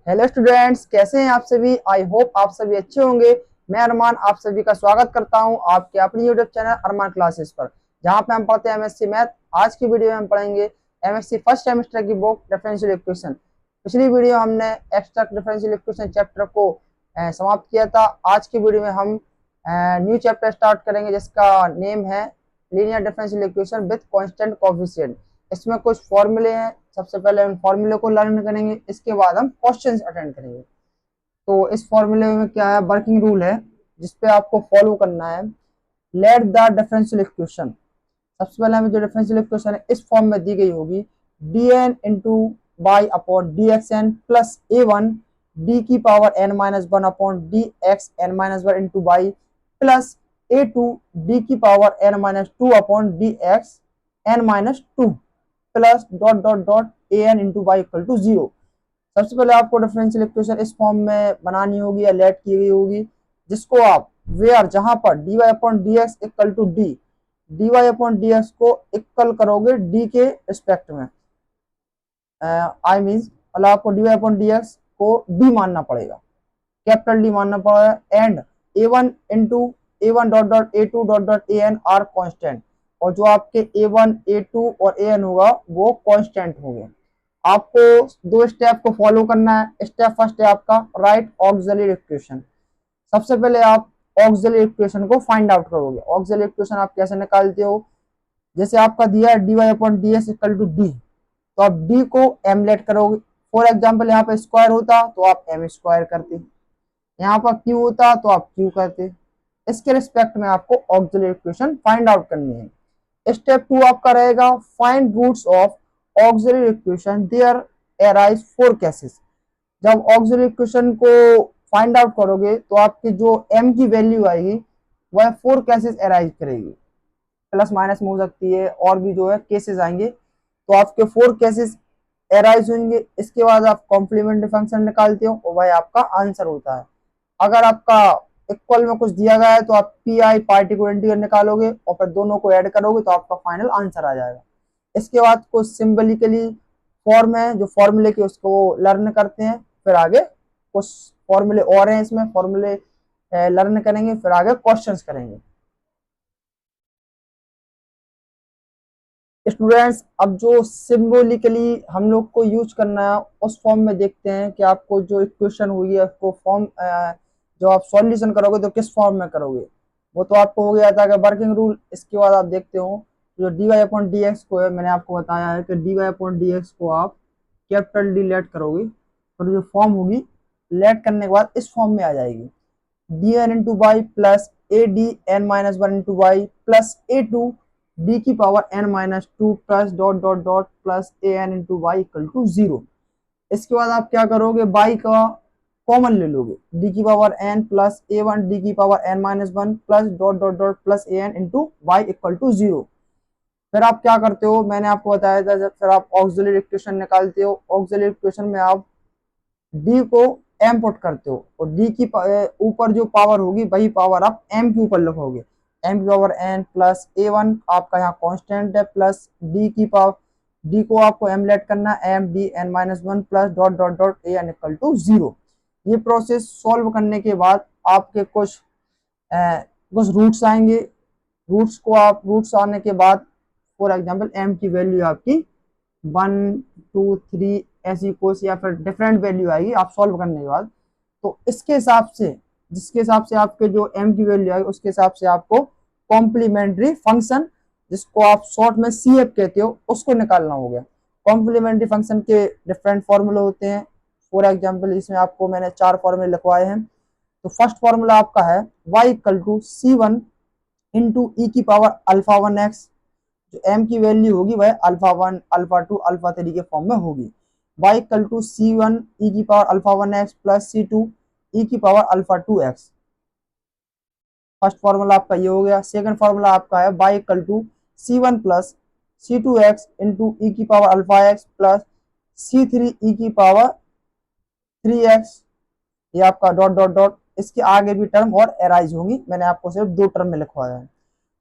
Hello students, कैसे हैं आप सभी। आई होप आप सभी अच्छे होंगे। मैं अरमान आप सभी का स्वागत करता हूं आपके अपनी यूट्यूब चैनल अरमान क्लासेस पर, जहां पे हम पढ़ते हैं एमएससी मैथ। आज की वीडियो में हम पढ़ेंगे एमएससी फर्स्ट सेमेस्टर की बुक डिफरेंशियल इक्वेशन। पिछली वीडियो हमने एब्स्ट्रैक्ट डिफरेंशियल इक्वेशन चैप्टर को समाप्त किया था। आज की वीडियो में हम न्यू चैप्टर स्टार्ट करेंगे जिसका नेम है linear differential equation with constant coefficient. इसमें कुछ फॉर्मूले हैं, सबसे पहले उन फॉर्मूले को लर्न करेंगे, इसके बाद हम क्वेश्चंस अटेंड करेंगे। तो इस फॉर्मूले में क्या है, वर्किंग रूल है जिसपे आपको फॉलो करना है। लेट द डिफरेंशियल इक्वेशन, सबसे पहले हमें जो डिफरेंशियल इक्वेशन है इस फॉर्म में दी गई होगी, D N into y upon D X N plus A one D की power N minus one upon D X N minus one into y plus A two D की power N minus two upon D X N minus two plus dot dot dot A N into Y equal to zero. सबसे पहले आपको differential equation इस form में बनानी होगी या late की गई होगी, जिसको आप वेयर जहां पर D Y upon D X equal to D Y upon D X को इक्वल करोगे डी के रिस्पेक्ट में। आई मीन्स मतलब आपको D Y upon D X को डी मानना पड़ेगा, कैपिटल डी मानना पड़ेगा। And A one into A one dot dot A two dot dot A N are constant, और जो आपके ए वन ए टू और ए एन होगा वो कॉन्स्टेंट होंगे। आपको दो स्टेप को फॉलो करना है। स्टेप फर्स्ट है आपका राइट ऑक्सिलरी इक्वेशन। सबसे पहले आप ऑक्सिलरी इक्वेशन को फाइंड आउट करोगे। ऑक्सिलरी इक्वेशन आप कैसे निकालते हो, जैसे आपका दिया है D Y upon D S equal to D, तो आप डी को एम लेट करोगे। फॉर एग्जाम्पल यहाँ पे स्क्वायर होता तो आप एम स्क्वायर करते, यहाँ पर क्यू होता तो आप क्यू करते। इसके रिस्पेक्ट में आपको ऑक्सिलरी इक्वेशन फाइंड आउट करनी है। स्टेप टू आपका रहेगा find roots of auxiliary equation there arise four cases. जब ऑक्सिलरी इक्वेशन को फाइंड आउट करोगे तो आपकी जो m की वैल्यू आएगी वह फोर केसेस अराइज करेगी। प्लस माइनस में हो सकती है, और भी जो है केसेस आएंगे, तो आपके फोर केसेस अराइज होंगे। इसके बाद आप कॉम्प्लीमेंट्री फंक्शन निकालते हो और वह आपका आंसर होता है। अगर आपका इक्वल में कुछ दिया गया है तो आप पी आई पार्टी को इंटीग्रल निकालोगे और फिर दोनों को ऐड करोगे तो आपका फाइनल आंसर आ जाएगा। इसके बाद कुछ सिंबलिकली फॉर्म है जो फॉर्मूले के उसको लर्न करते हैं, फिर आगे कुछ फॉर्मूले और हैं, इसमें फॉर्मूले लर्न करेंगे, फिर आगे क्वेश्चंस करेंगे। स्टूडेंट्स, अब जो सिंबॉलिकली हम लोग को यूज करना है उस फॉर्म में देखते हैं कि आपको जो इक्वेशन हुई है उसको फॉर्म जो आप सॉल्यूशन करोगे तो किस फॉर्म में करोगे। वो तो आपको हो गया था कि वर्किंग रूल। इसके बाद आप देखते हो जो D Y upon D X को है, मैंने आपको बताया है कि D Y upon D X को आप कैपिटल डी लेट करोगे तो जो फॉर्म होगी लेट करने के बाद इस फॉर्म में आ जाएगी, D N into y plus A D N minus one into y plus A two D की power N minus two plus dot dot dot plus A N into Y equal to zero. इसके बाद आप क्या करोगे, by का common ले लोगे, D की power N plus A one D की power N minus one plus dot dot dot plus A N into Y equal to zero. फिर आप क्या करते हो, मैंने आपको बताया था, जब फिर आप ऑक्सिलरी इक्वेशन निकालते हो। ऑक्सिलरी इक्वेशन में आप डी को एम पुट करते हो और डी की ऊपर जो पावर होगी वही पावर आप एम के ऊपर लिखोगे। एम की power N plus A one आपका यहाँ कॉन्स्टेंट है प्लस डी की पावर, डी को आपको एम लेट करना, M D N minus one plus dot dot dot A N equal to zero. ये प्रोसेस सॉल्व करने के बाद आपके कुछ रूट्स आएंगे। रूट्स आने के बाद फॉर एग्जाम्पल एम की वैल्यू आपकी 1 2 3 ऐसी कोई या फिर डिफरेंट वैल्यू आएगी आप सॉल्व करने के बाद। तो इसके हिसाब से जिसके हिसाब से आपके जो m की वैल्यू आएगी उसके हिसाब से आपको कॉम्प्लीमेंट्री फंक्शन, जिसको आप शॉर्ट में CF कहते हो, उसको निकालना हो गया। कॉम्प्लीमेंट्री फंक्शन के डिफरेंट फॉर्मूले होते हैं। फॉर एग्जाम्पल इसमें आपको मैंने 4 फॉर्मूले लिखवाए हैं। तो फर्स्ट फॉर्मूला आपका है y equal to C one into E की पावर अल्फा वन एक्स। जो m की वैल्यू होगी वह alpha one alpha two alpha three के फॉर्म में होगी। y equal to C one E की power alpha one X plus C two ई की power alpha two X. First formula आपका ये हो गया। सेकंड फॉर्मूला आपका है y equal to C one plus C two x into E की power alpha X plus C three E की power three x. ये आपका डॉट डॉट डॉट, इसके आगे भी टर्म और एराइज होंगी, मैंने आपको सिर्फ 2 टर्म में लिखवाया है।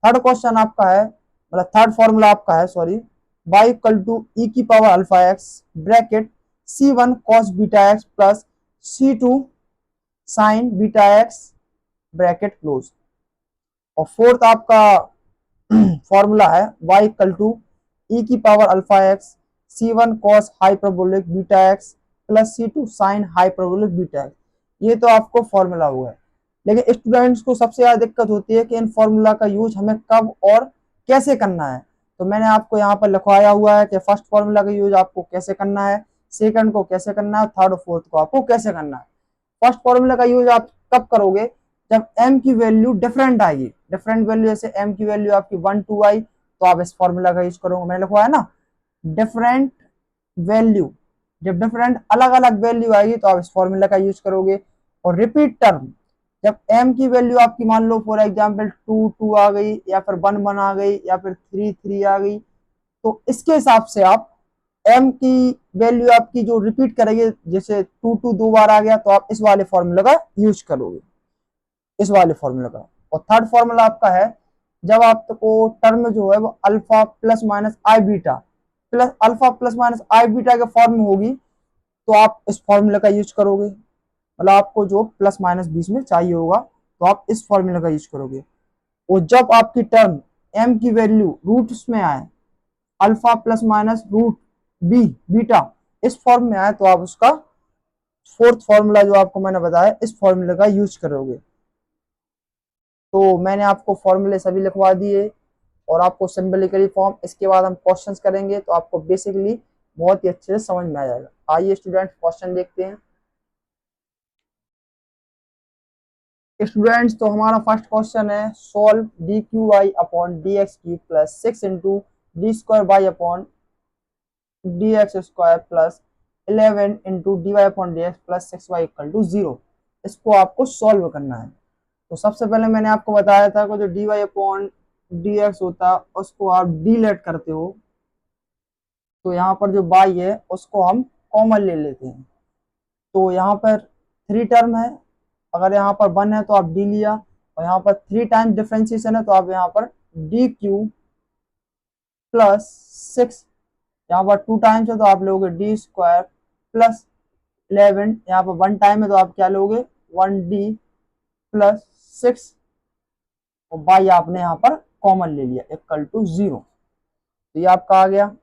थर्ड क्वेश्चन आपका है, मतलब थर्ड फॉर्मूला आपका है, सॉरी, y इक्वल टू ई की power alpha X bracket C one cos beta x plus C2 sine beta X bracket close. और फोर्थ आपका फॉर्मूला है y इक्वल टू ई की power alpha x C1 cos hyperbolic beta x plus C2 sine hyperbolic beta X. ये तो आपको formula हुआ है, लेकिन स्टूडेंट्स को सबसे ज्यादा दिक्कत होती है कि इन फॉर्मूला का यूज हमें कब और कैसे करना है। तो मैंने आपको यहाँ पर लिखवाया हुआ है कि फर्स्ट फॉर्मूला का यूज आपको कैसे करना है, सेकंड को कैसे करना है, थर्ड और फोर्थ को आपको कैसे करना है। फर्स्ट फॉर्मूला का यूज आप कब करोगे, जब m की वैल्यू डिफरेंट आएगी। डिफरेंट वैल्यू जैसे m की वैल्यू आपकी 1 2 आई तो आप इस फॉर्मूला का यूज करोगे। मैंने लिखवाया ना, डिफरेंट वैल्यू, जब डिफरेंट अलग अलग वैल्यू आएगी तो आप इस फॉर्मूला का यूज करोगे। और रिपीट टर्म, जब m की वैल्यू आपकी मान लो फॉर एग्जांपल 2 2 आ गई या फिर 1 1 आ गई या फिर 3 3 आ गई, तो इसके हिसाब से आप m की वैल्यू आपकी जो रिपीट करेंगे, जैसे 2 2 दो बार आ गया तो आप इस वाले फॉर्मूला का यूज करोगे, इस वाले फॉर्मूला का। और थर्ड फॉर्मूला आपका है, जब आपको टर्म जो है वो alpha plus minus I beta plus alpha plus minus I beta के फॉर्म में होगी तो आप इस फॉर्मूला का यूज करोगे। मतलब आपको जो प्लस माइनस बीच में चाहिए होगा तो आप इस फॉर्मूला का यूज करोगे। और जब आपकी टर्म m की वैल्यू रूट्स में आए, alpha plus minus root B beta इस फॉर्म में आए तो आप उसका फोर्थ फॉर्मूला जो आपको मैंने बताया इस फॉर्मूले का यूज करोगे। तो मैंने आपको फॉर्मूले सभी लिखवा दिए और आपको सिंबलिकली फॉर्म, इसके बाद हम क्वेश्चंस करेंगे तो आपको बेसिकली बहुत ही अच्छे से समझ में आ जाएगा। आइए स्टूडेंट्स क्वेश्चन देखते हैं। स्टूडेंट्स तो हमारा फर्स्ट क्वेश्चन है, solve d cube y upon D x cube plus 6 into d square y upon D x square plus 11 into d Y upon D x plus 6 y equal to 0। इसको आपको solve करना है। तो सबसे पहले मैंने आपको बताया था कि जो D Y upon D x होता है उसको आप डी लेट करते हो, तो यहाँ पर जो बाई है उसको हम कॉमन ले लेते हैं। तो यहाँ पर 3 टर्म है, अगर यहाँ पर 1 है तो आप डी लिया, और यहाँ पर 3 टाइम्स डिफ्रेंसिएशन है तो आप यहाँ पर डी क्यू प्लस 6, यहाँ पर 2 टाइम्स है तो आप लोगे डी स्क्वायर प्लस 11, यहाँ पर 1 टाइम है तो आप क्या लोगे 1d प्लस 6, और बाई आपने यहाँ पर कॉमन ले लिया इक्वल टू 0। तो ये आपका आ गया।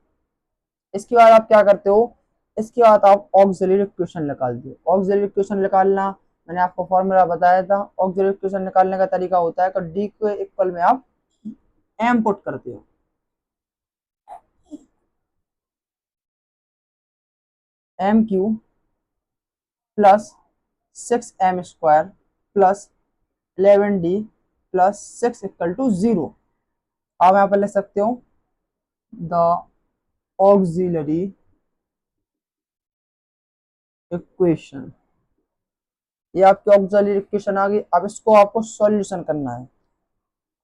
इसके बाद आप क्या करते हो, इसके बाद आप ऑक्सिलरी इक्वेशन निकाल दो। ऑक्सिलरी इक्वेशन निकालना मैंने आपको फॉर्मूला बताया था। ऑक्सिलरी इक्वेशन निकालने का तरीका होता है कि डी के इक्वल में आप एम पुट करते हो, m cube plus 6m square plus 11d plus 6 equal to 0। आप यहाँ पर लिख सकते हो द ऑक्सिलरी इक्वेशन। ये आपकी ऑक्सिलरी इक्वेशन आ गई। अब इसको आपको सॉल्यूशन करना है।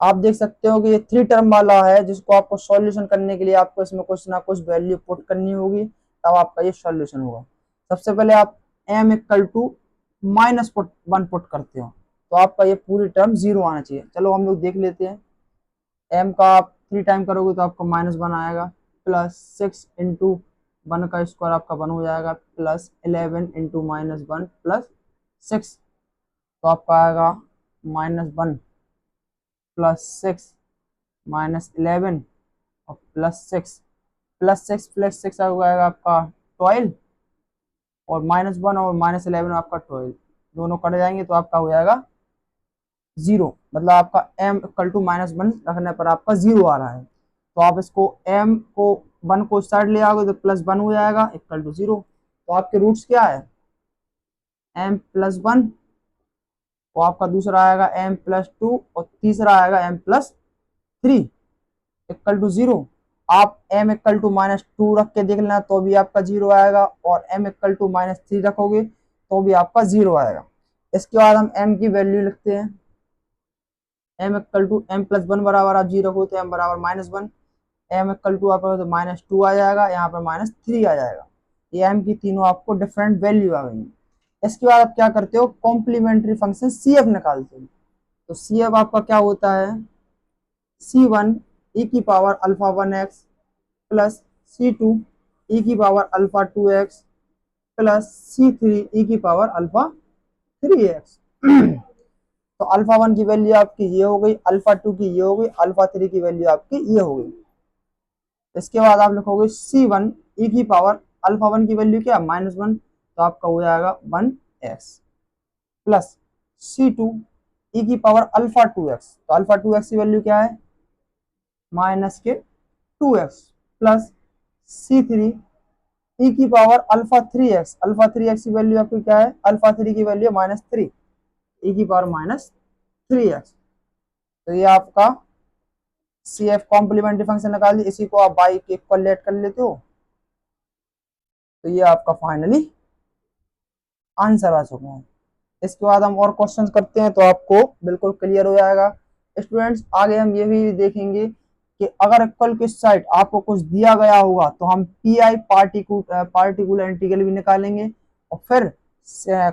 आप देख सकते हो कि ये 3 टर्म वाला है, जिसको आपको सॉल्यूशन करने के लिए आपको इसमें कुछ ना कुछ वैल्यू पुट करनी होगी, तब आपका ये सॉल्यूशन होगा। सबसे पहले आप m equal to minus put 1 put करते हो तो आपका ये पूरी टर्म 0 आना चाहिए। चलो हम लोग देख लेते हैं। m का आप 3 टाइम करोगे तो आपका -1 आएगा, प्लस 6 इंटू 1 का स्क्वायर आपका 1 हो जाएगा, प्लस 11 इंटू -1 प्लस 6, तो आपका आएगा -1 प्लस 6 -11 और प्लस 6 हो जाएगा आपका 12, और -1 और -11 आपका 12 दोनों कट जाएंगे तो आपका हो जाएगा 0। मतलब आपका m इक्वल टू -1 रखने पर आपका 0 आ रहा है। तो आप इसको m को 1 को साइड ले आओगे तो +1 हो जाएगा इक्वल टू 0। तो आपके रूट्स क्या है, m प्लस 1, और आपका दूसरा आएगा m प्लस 2 और तीसरा आएगा m प्लस 3 इक्वल टू 0। आप m इक्वल टू -2 रख के देख लेना तो भी आपका 0 आएगा, और m इक्वल टू -3 रखोगे तो भी आपका 0 आएगा। इसके बाद हम m की वैल्यू लिखते हैं। m equal to m plus 1 बराबर आप 0 रखो तो m बराबर -1, m इक्वल टू आप तो -2 आ जाएगा, यहाँ पर -3 आ जाएगा। ये m की तीनों आपको डिफरेंट वैल्यू आ गई। इसके बाद आप क्या करते हो, कॉम्प्लीमेंट्री फंक्शन CF निकालते हो। तो CF आपका क्या होता है, C1 e की power alpha 1x plus C2 e की power alpha 2x plus C3 ई की पावर अल्फा 3x। तो अल्फा 1 की वैल्यू आपकी ये हो गई, अल्फा 2 की ये हो गई, अल्फा 3 की वैल्यू आपकी ये हो गई। इसके बाद आप लिखोगे C1 ई की पावर अल्फा 1 की वैल्यू क्या -1, तो आपका हो जाएगा 1x प्लस C2 ई की पावर अल्फा 2x, तो अल्फा 2x की वैल्यू क्या है माइनस के 2x प्लस C3 ई की power alpha 3x, alpha 3x की वैल्यू आपकी क्या है, अल्फा 3 की वैल्यू -3, ई की पावर -3x। तो ये आपका सी एफ कॉम्प्लीमेंट्री फंक्शन निकाल दिया, इसी को आप बाई के इक्वल लेट कर लेते हो। तो ये आपका फाइनली आंसर आ चुका है। इसके बाद हम और क्वेश्चंस करते हैं तो आपको बिल्कुल क्लियर हो जाएगा। स्टूडेंट्स आगे हम ये भी देखेंगे कि अगर इक्वल के साइड आपको कुछ दिया गया होगा तो हम पी आई पार्टिकुलर इंटीग्रल भी निकालेंगे और फिर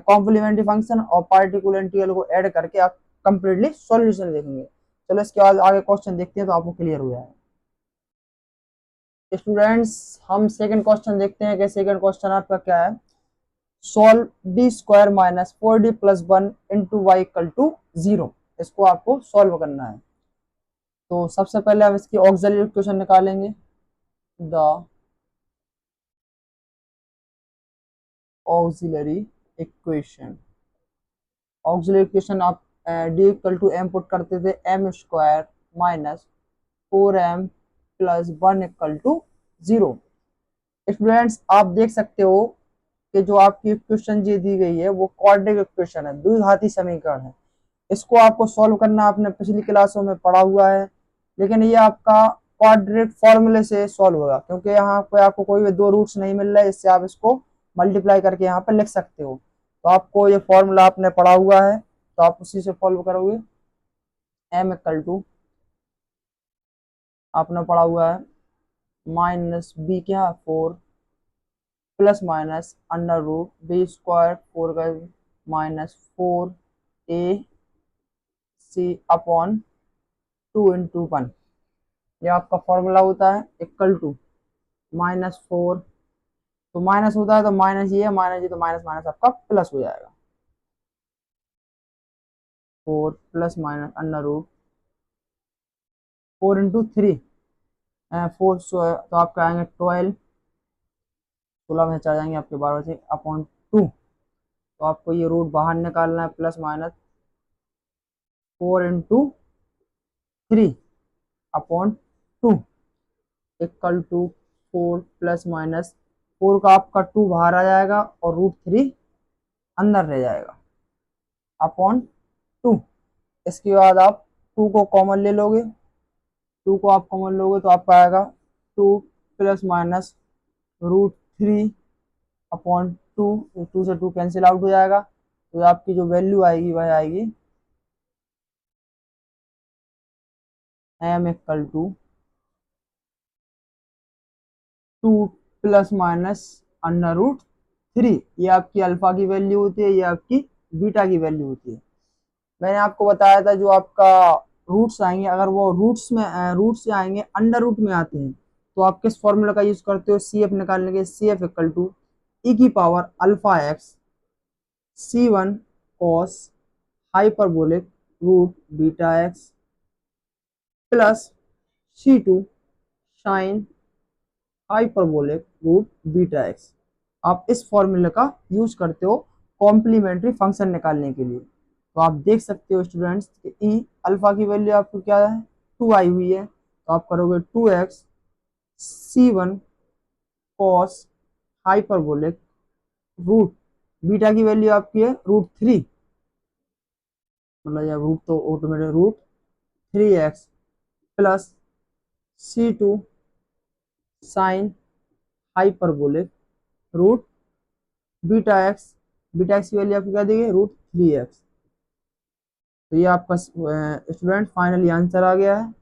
कॉम्प्लीमेंट्री फंक्शन और पार्टिकुलर इंटीग्रल को ऐड करके आप कंप्लीटली सॉल्यूशन देखेंगे। चलो इसके बाद आगे क्वेश्चन देखते हैं तो आपको क्लियर हो जाएगा। स्टूडेंट्स हम सेकंड क्वेश्चन देखते हैं कि सेकंड क्वेश्चन आपका क्या है, solve d square minus 4d plus 1 into Y equal to 0। इसको आपको सॉल्व करना है। तो सबसे पहले हम इसकी ऑक्सिलरी इक्वेशन निकालेंगे। The auxiliary equation, auxiliary equation आप D equal to M put करते थे, M square minus 4m plus 1 equal to 0। Students आप देख सकते हो कि जो आपकी इक्वेशन ये दी गई है वो क्वाड्रेटिक इक्वेशन है, द्विघाती समीकरण है। इसको आपको सॉल्व करना आपने पिछली क्लासों में पढ़ा हुआ है, लेकिन ये आपका क्वाड्रेटिक फॉर्मूले से सॉल्व होगा क्योंकि यहाँ पे आपको कोई भी दो रूट्स नहीं मिल रहा है, इससे आप इसको मल्टीप्लाई करके यहाँ पे लिख सकते हो। तो आपको ये फॉर्मूला आपने पढ़ा हुआ है तो आप उसी से सॉल्व करोगे। एम इक्वल टू आपने पढ़ा हुआ है माइनस बी क्या 4 plus minus under root b square 4 का -4 AC अपॉन 2 × 1। ये आपका फॉर्मूला होता है इक्वल टू -4, तो माइनस होता है तो माइनस ये है, माइनस ये तो माइनस माइनस आपका प्लस हो जाएगा। 4 प्लस माइनस अंडर रूट 4 × 3 4 तो आपका आएंगे 12, 16 में चल जाएंगे आपके 12 से अपॉन 2। तो आपको ये रूट बाहर निकालना है, plus minus 4 × 3 upon 2 equal to 4 plus minus 4 का आपका 2 बाहर आ जाएगा और √3 अंदर रह जाएगा अपॉन 2। इसके बाद आप 2 को कॉमन ले लोगे, 2 को आप कॉमन लोगे तो आपका आएगा 2 प्लस माइनस √3 अपॉन 2, 2 से 2 कैंसिल आउट हो जाएगा। तो आपकी जो वैल्यू आएगी वह आएगी m equal to 2 plus minus under √3। ये आपकी अल्फा की वैल्यू होती है, ये आपकी बीटा की वैल्यू होती है। मैंने आपको बताया था जो आपका रूट्स आएंगे अगर वो रूट्स से आएंगे अंडर रूट में आते हैं तो आप किस फॉर्मूला का यूज करते हो, सी एफ निकालने के, सी एफ इक्वल टू ई की power alpha x C1 cos hyperbolic root beta x plus C2 sine hyperbolic root beta x. आप इस फॉर्मूले का यूज करते हो कॉम्प्लीमेंट्री फंक्शन निकालने के लिए। तो आप देख सकते हो स्टूडेंट्स कि ई अल्फा की वैल्यू आपको क्या है 2 आई हुई है, तो आप करोगे 2x C1 cos hyperbolic root beta की वैल्यू आपकी है √3, मतलब या रूट तो automatic √3x plus C2 sine hyperbolic root beta x की वैल्यू आपको क्या देगी √3x। तो ये आपका स्टूडेंट फाइनली आंसर आ गया है।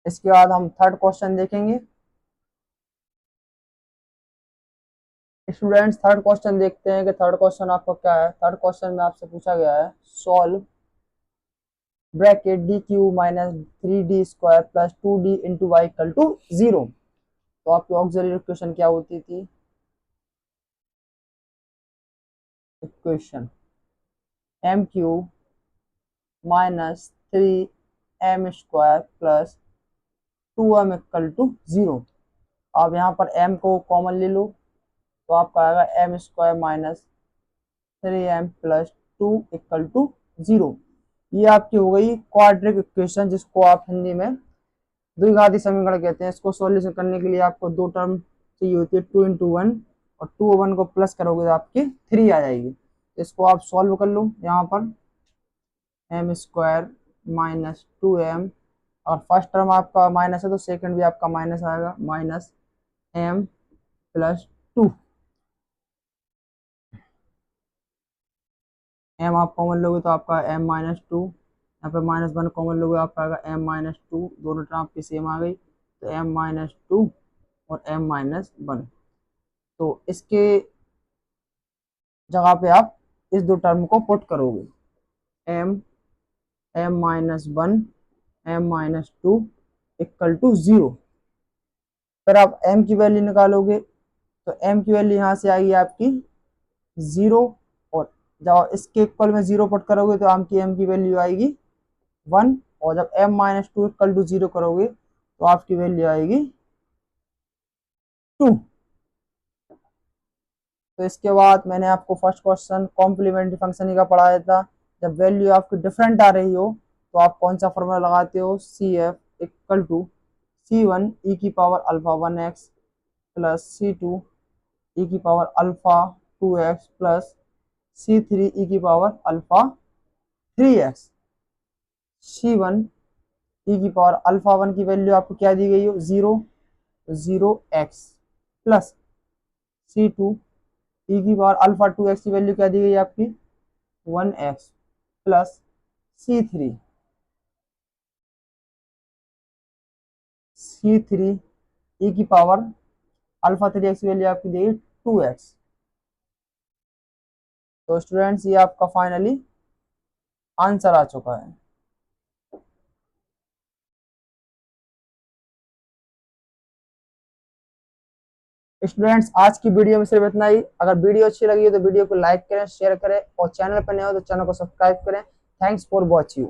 इसके बाद हम थर्ड क्वेश्चन देखेंगे। स्टूडेंट्स थर्ड क्वेश्चन देखते हैं कि थर्ड क्वेश्चन आपका क्या है। थर्ड क्वेश्चन में आपसे पूछा गया है solve bracket d cube minus 3d square plus 2d into Y equal to 0। तो आपकी ऑक्सिलरी इक्वेशन क्या होती थी? Equation m cube minus 3m² plus 2m equal to 0। आप यहाँ पर m को कॉमन ले लो तो आपका आएगा m² minus 3m plus 2 equal to 0। ये आपकी हो गई क्वाड्रेटिक इक्वेशन, जिसको आप हिंदी में द्विघाती समीकरण कहते हैं। इसको सॉल्यूशन करने के लिए आपको दो टर्म चाहिए होती है, 2 × 1, और 2 को प्लस करोगे तो आपकी 3 आ जाएगी। इसको आप सॉल्व कर लो। यहाँ पर m² माइनस 2m, और फर्स्ट टर्म आपका माइनस है तो सेकंड भी आपका माइनस आएगा, माइनस m प्लस 2। m आप कॉमन लोगे तो आपका m माइनस 2, यहाँ पे -1 कॉमन लोगे आपका आएगा m माइनस 2। दोनों टर्म आपकी सेम आ गई, तो m माइनस 2 और m माइनस 1। तो इसके जगह पे आप इस दो टर्म को पुट करोगे, m minus 1 m minus 2 equal to 0। फिर आप m की वैल्यू निकालोगे तो m की वैल्यू यहाँ से आएगी आपकी 0, और जब इसके इक्वल में 0 पुट करोगे तो आपकी m की वैल्यू आएगी 1, और जब m माइनस 2 इक्वल टू 0 करोगे तो आपकी वैल्यू आएगी 2। तो इसके बाद मैंने आपको फर्स्ट क्वेश्चन कॉम्प्लीमेंट्री फंक्शन का पढ़ाया था। जब वैल्यू आपकी डिफरेंट आ रही हो तो आप कौन सा फॉर्मूला लगाते हो? CF equal to C1 e की power alpha 1x plus C2 e की power alpha 2x plus C3 e की power alpha 3x। C1 e की पावर अल्फा 1 की वैल्यू आपको क्या दी गई हो? 0x प्लस C2 e की पावर अल्फा 2x की वैल्यू क्या दी गई आपकी? 1x प्लस C3 e की पावर अल्फा 3x की वैल्यू आपकी दी गई 2x। तो स्टूडेंट्स ये आपका फाइनली आंसर आ चुका है। स्टूडेंट्स आज की वीडियो में सिर्फ इतना ही। अगर वीडियो अच्छी लगी है तो वीडियो को लाइक करें, शेयर करें, और चैनल पर नए हो तो चैनल को सब्सक्राइब करें। Thanks for watching.